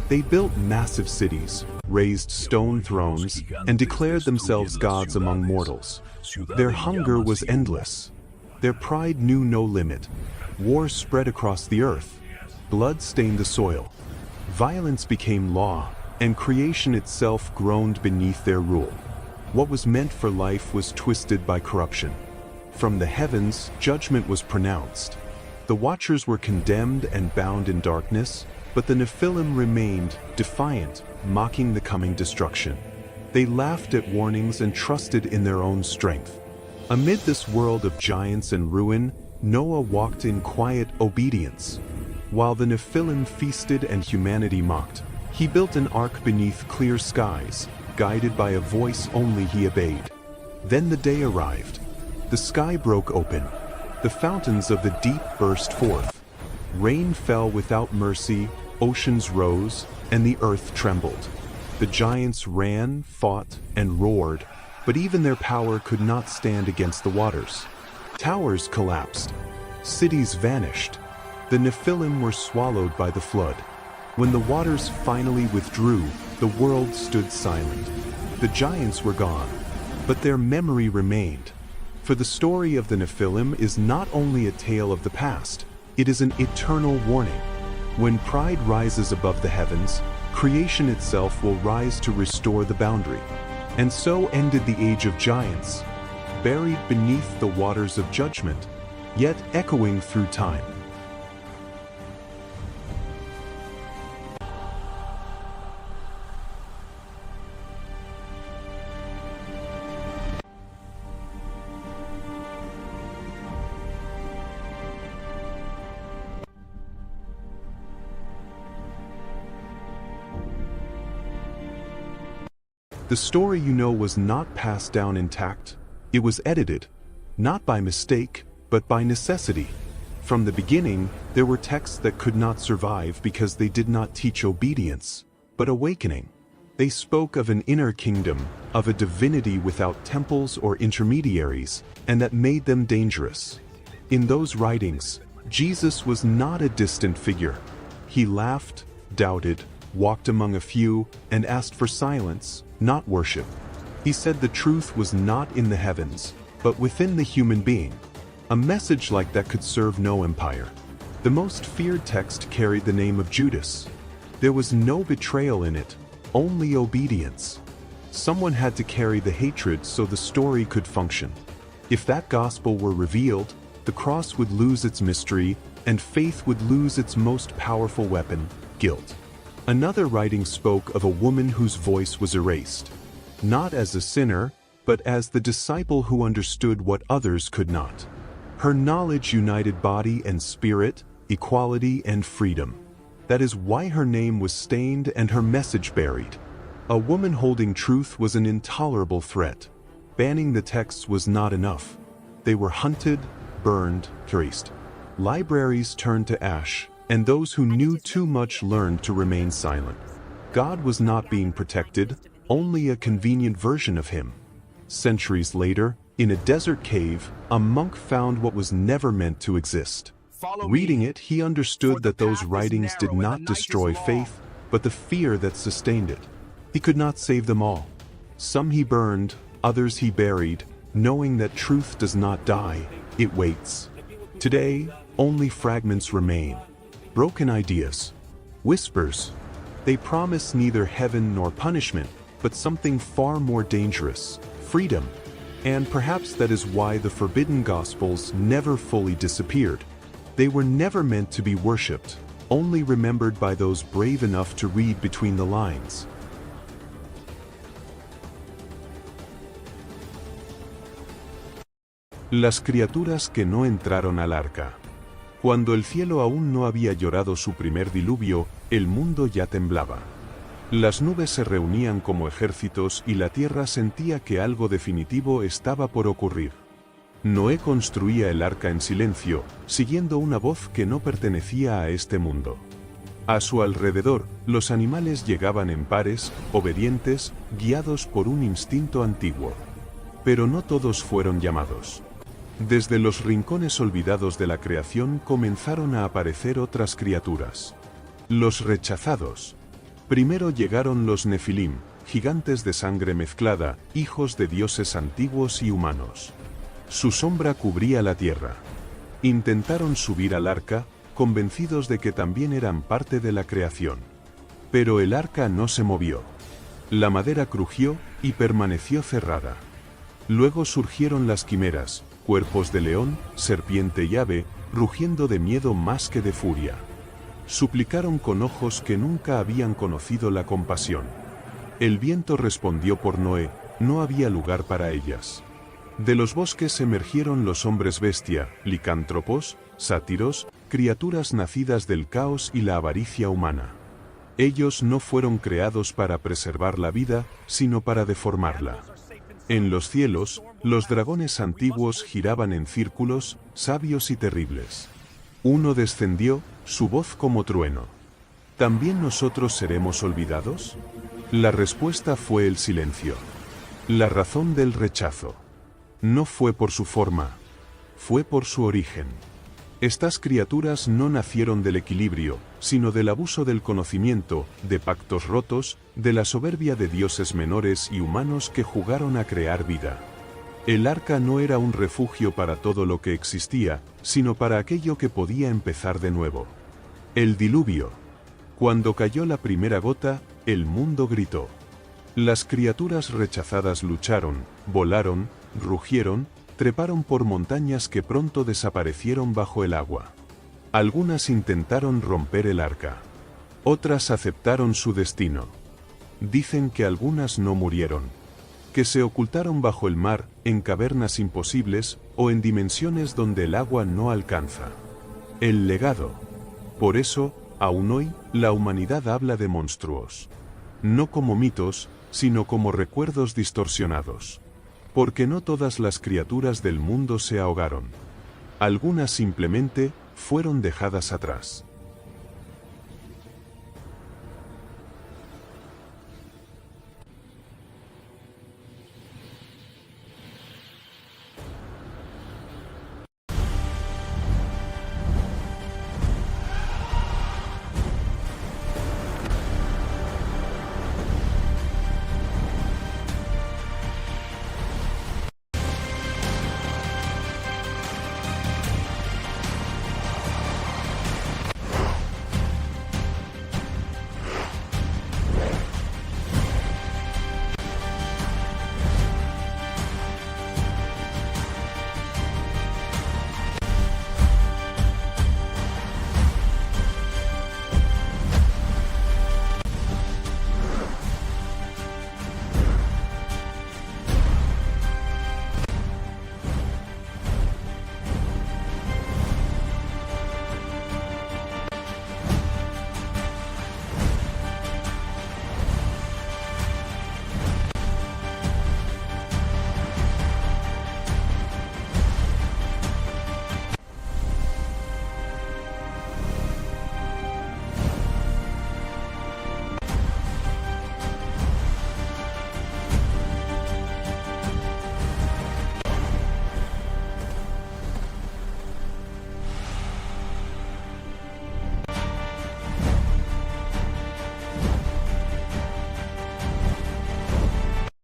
They built massive cities, raised stone thrones, and declared themselves gods among mortals. Their hunger was endless. Their pride knew no limit. War spread across the earth, blood stained the soil. Violence became law, and creation itself groaned beneath their rule. What was meant for life was twisted by corruption. From the heavens, judgment was pronounced. The Watchers were condemned and bound in darkness, but the Nephilim remained, defiant, mocking the coming destruction. They laughed at warnings and trusted in their own strength. Amid this world of giants and ruin, Noah walked in quiet obedience. While the Nephilim feasted and humanity mocked, he built an ark beneath clear skies, guided by a voice only he obeyed. Then the day arrived. The sky broke open. The fountains of the deep burst forth. Rain fell without mercy, oceans rose, and the earth trembled. The giants ran, fought, and roared, but even their power could not stand against the waters. Towers collapsed. Cities vanished. The Nephilim were swallowed by the flood. When the waters finally withdrew, the world stood silent. The giants were gone, but their memory remained. For the story of the Nephilim is not only a tale of the past, it is an eternal warning. When pride rises above the heavens, creation itself will rise to restore the boundary. And so ended the age of giants, buried beneath the waters of judgment, yet echoing through time. The story you know was not passed down intact. It was edited, not by mistake, but by necessity. From the beginning, there were texts that could not survive because they did not teach obedience, but awakening. They spoke of an inner kingdom, of a divinity without temples or intermediaries, and that made them dangerous. In those writings, Jesus was not a distant figure. He laughed, doubted, walked among a few, and asked for silence, not worship. He said the truth was not in the heavens, but within the human being. A message like that could serve no empire. The most feared text carried the name of Judas. There was no betrayal in it, only obedience. Someone had to carry the hatred so the story could function. If that gospel were revealed, the cross would lose its mystery, and faith would lose its most powerful weapon, guilt. Another writing spoke of a woman whose voice was erased, not as a sinner, but as the disciple who understood what others could not. Her knowledge united body and spirit, equality and freedom. That is why her name was stained and her message buried. A woman holding truth was an intolerable threat. Banning the texts was not enough. They were hunted, burned, traced. Libraries turned to ash, and those who knew too much learned to remain silent. God was not being protected, only a convenient version of him. Centuries later, in a desert cave, a monk found what was never meant to exist. Reading it, he understood that those writings did not destroy faith, but the fear that sustained it. He could not save them all. Some he burned, others he buried, knowing that truth does not die, it waits. Today, only fragments remain. Broken ideas, whispers. They promise neither heaven nor punishment, but something far more dangerous, freedom. And perhaps that is why the forbidden gospels never fully disappeared. They were never meant to be worshipped, only remembered by those brave enough to read between the lines. Las criaturas que no entraron al arca. Cuando el cielo aún no había llorado su primer diluvio, el mundo ya temblaba. Las nubes se reunían como ejércitos y la tierra sentía que algo definitivo estaba por ocurrir. Noé construía el arca en silencio, siguiendo una voz que no pertenecía a este mundo. A su alrededor, los animales llegaban en pares, obedientes, guiados por un instinto antiguo. Pero no todos fueron llamados. Desde los rincones olvidados de la creación comenzaron a aparecer otras criaturas. Los rechazados. Primero llegaron los Nefilim, gigantes de sangre mezclada, hijos de dioses antiguos y humanos. Su sombra cubría la tierra. Intentaron subir al arca, convencidos de que también eran parte de la creación. Pero el arca no se movió. La madera crujió y permaneció cerrada. Luego surgieron las quimeras, cuerpos de león, serpiente y ave, rugiendo de miedo más que de furia. Suplicaron con ojos que nunca habían conocido la compasión. El viento respondió por Noé, no había lugar para ellas. De los bosques emergieron los hombres bestia, licántropos, sátiros, criaturas nacidas del caos y la avaricia humana. Ellos no fueron creados para preservar la vida, sino para deformarla. En los cielos, los dragones antiguos giraban en círculos, sabios y terribles. Uno descendió, su voz como trueno. ¿También nosotros seremos olvidados? La respuesta fue el silencio. La razón del rechazo. No fue por su forma, fue por su origen. Estas criaturas no nacieron del equilibrio, sino del abuso del conocimiento, de pactos rotos, de la soberbia de dioses menores y humanos que jugaron a crear vida. El arca no era un refugio para todo lo que existía, sino para aquello que podía empezar de nuevo. El diluvio. Cuando cayó la primera gota, el mundo gritó. Las criaturas rechazadas lucharon, volaron, rugieron, treparon por montañas que pronto desaparecieron bajo el agua. Algunas intentaron romper el arca. Otras aceptaron su destino. Dicen que algunas no murieron, que se ocultaron bajo el mar, en cavernas imposibles, o en dimensiones donde el agua no alcanza. El legado. Por eso, aún hoy, la humanidad habla de monstruos. No como mitos, sino como recuerdos distorsionados. Porque no todas las criaturas del mundo se ahogaron. Algunas simplemente fueron dejadas atrás.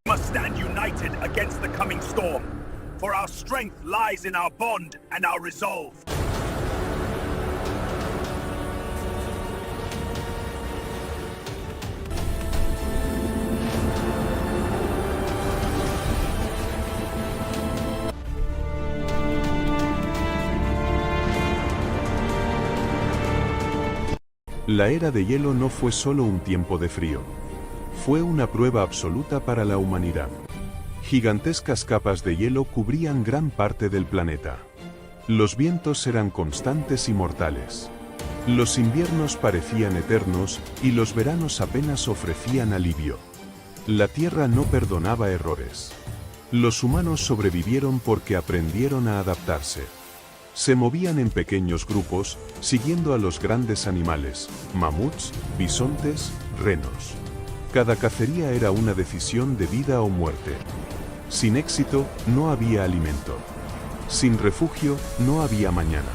Must stand united against the coming storm, for our strength lies in our bond and our resolve. La era de hielo no fue solo un tiempo de frío. Fue una prueba absoluta para la humanidad. Gigantescas capas de hielo cubrían gran parte del planeta. Los vientos eran constantes y mortales. Los inviernos parecían eternos y los veranos apenas ofrecían alivio. La Tierra no perdonaba errores. Los humanos sobrevivieron porque aprendieron a adaptarse. Se movían en pequeños grupos, siguiendo a los grandes animales, mamuts, bisontes, renos. Cada cacería era una decisión de vida o muerte. Sin éxito, no había alimento. Sin refugio, no había mañana.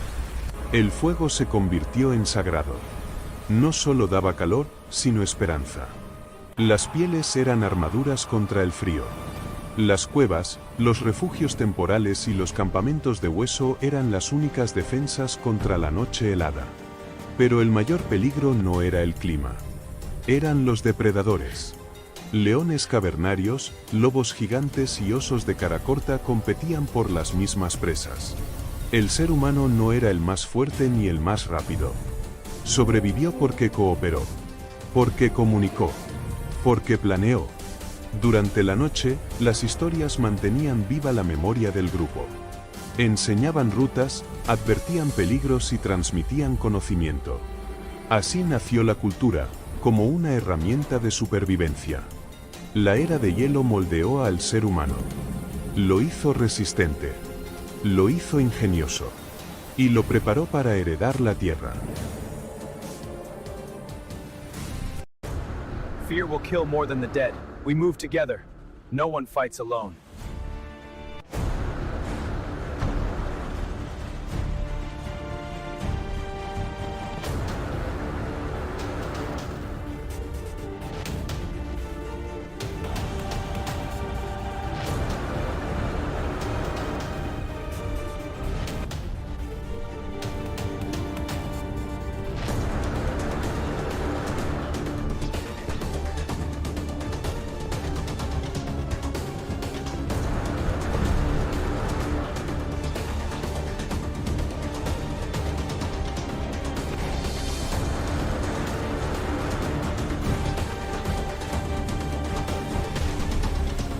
El fuego se convirtió en sagrado. No solo daba calor, sino esperanza. Las pieles eran armaduras contra el frío. Las cuevas, los refugios temporales y los campamentos de hueso eran las únicas defensas contra la noche helada. Pero el mayor peligro no era el clima. Eran los depredadores. Leones cavernarios, lobos gigantes y osos de cara corta competían por las mismas presas. El ser humano no era el más fuerte ni el más rápido. Sobrevivió porque cooperó, porque comunicó, porque planeó. Durante la noche, las historias mantenían viva la memoria del grupo. Enseñaban rutas, advertían peligros y transmitían conocimiento. Así nació la cultura, como una herramienta de supervivencia. La era de hielo moldeó al ser humano. Lo hizo resistente. Lo hizo ingenioso. Y lo preparó para heredar la tierra. Fear will kill more than the dead. We move together. No one fights alone.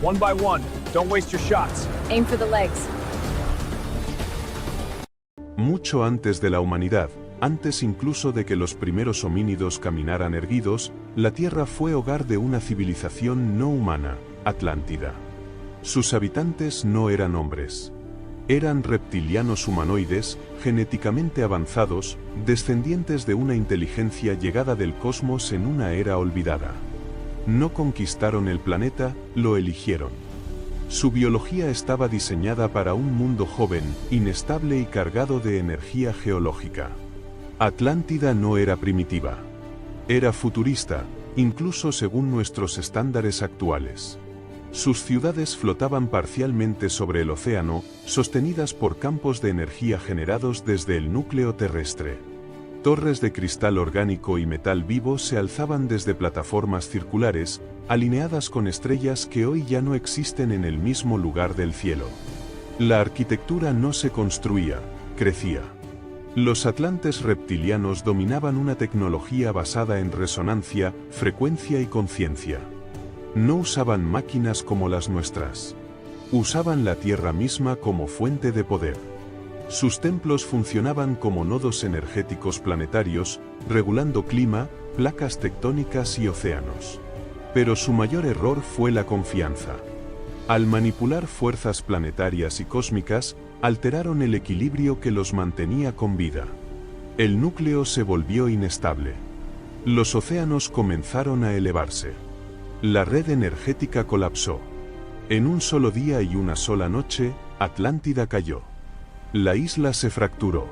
One by one. Don't waste your shots. Aim for the legs. Mucho antes de la humanidad, antes incluso de que los primeros homínidos caminaran erguidos, la Tierra fue hogar de una civilización no humana, Atlántida. Sus habitantes no eran hombres. Eran reptilianos humanoides, genéticamente avanzados, descendientes de una inteligencia llegada del cosmos en una era olvidada. No conquistaron el planeta, lo eligieron. Su biología estaba diseñada para un mundo joven, inestable y cargado de energía geológica. Atlántida no era primitiva. Era futurista, incluso según nuestros estándares actuales. Sus ciudades flotaban parcialmente sobre el océano, sostenidas por campos de energía generados desde el núcleo terrestre. Torres de cristal orgánico y metal vivo se alzaban desde plataformas circulares, alineadas con estrellas que hoy ya no existen en el mismo lugar del cielo. La arquitectura no se construía, crecía. Los atlantes reptilianos dominaban una tecnología basada en resonancia, frecuencia y conciencia. No usaban máquinas como las nuestras. Usaban la Tierra misma como fuente de poder. Sus templos funcionaban como nodos energéticos planetarios, regulando clima, placas tectónicas y océanos. Pero su mayor error fue la confianza. Al manipular fuerzas planetarias y cósmicas, alteraron el equilibrio que los mantenía con vida. El núcleo se volvió inestable. Los océanos comenzaron a elevarse. La red energética colapsó. En un solo día y una sola noche, Atlántida cayó. La isla se fracturó.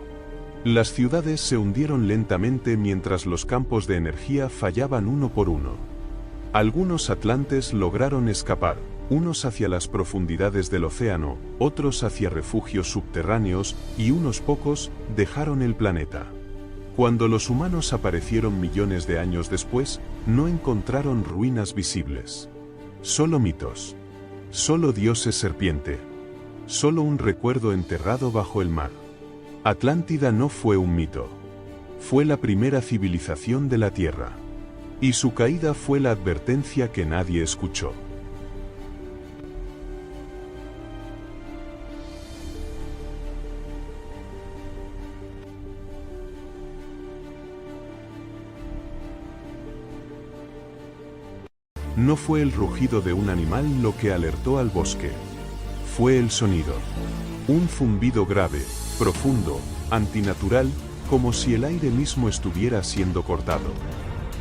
Las ciudades se hundieron lentamente mientras los campos de energía fallaban uno por uno. Algunos atlantes lograron escapar, unos hacia las profundidades del océano, otros hacia refugios subterráneos, y unos pocos dejaron el planeta. Cuando los humanos aparecieron millones de años después, no encontraron ruinas visibles. Solo mitos. Solo dioses serpiente. Solo un recuerdo enterrado bajo el mar. Atlántida no fue un mito. Fue la primera civilización de la Tierra. Y su caída fue la advertencia que nadie escuchó. No fue el rugido de un animal lo que alertó al bosque. Fue el sonido. Un zumbido grave, profundo, antinatural, como si el aire mismo estuviera siendo cortado.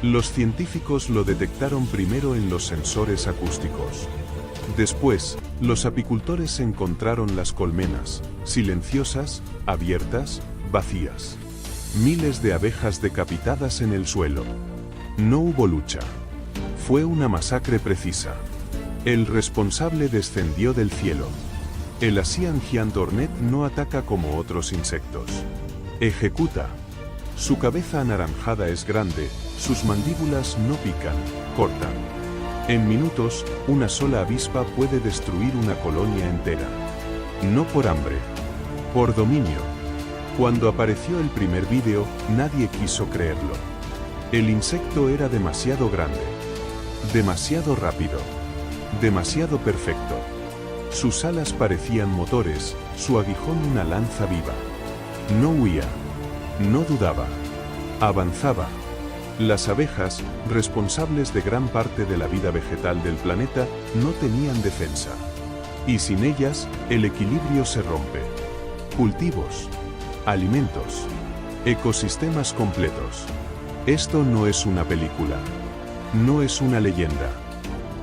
Los científicos lo detectaron primero en los sensores acústicos. Después, los apicultores encontraron las colmenas, silenciosas, abiertas, vacías. Miles de abejas decapitadas en el suelo. No hubo lucha. Fue una masacre precisa. El responsable descendió del cielo. El Asian Giant Hornet no ataca como otros insectos. Ejecuta. Su cabeza anaranjada es grande, sus mandíbulas no pican, cortan. En minutos, una sola avispa puede destruir una colonia entera. No por hambre, por dominio. Cuando apareció el primer vídeo, nadie quiso creerlo. El insecto era demasiado grande, demasiado rápido, demasiado perfecto. Sus alas parecían motores, su aguijón una lanza viva. No huía, no dudaba, avanzaba. Las abejas, responsables de gran parte de la vida vegetal del planeta, no tenían defensa. Y sin ellas, el equilibrio se rompe. Cultivos, alimentos, ecosistemas completos. Esto no es una película. No es una leyenda.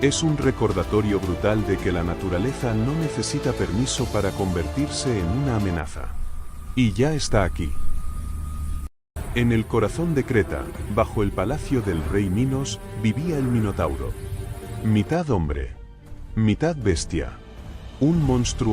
Es un recordatorio brutal de que la naturaleza no necesita permiso para convertirse en una amenaza. Y ya está aquí. En el corazón de Creta, bajo el palacio del rey Minos, vivía el Minotauro. Mitad hombre, mitad bestia. Un monstruo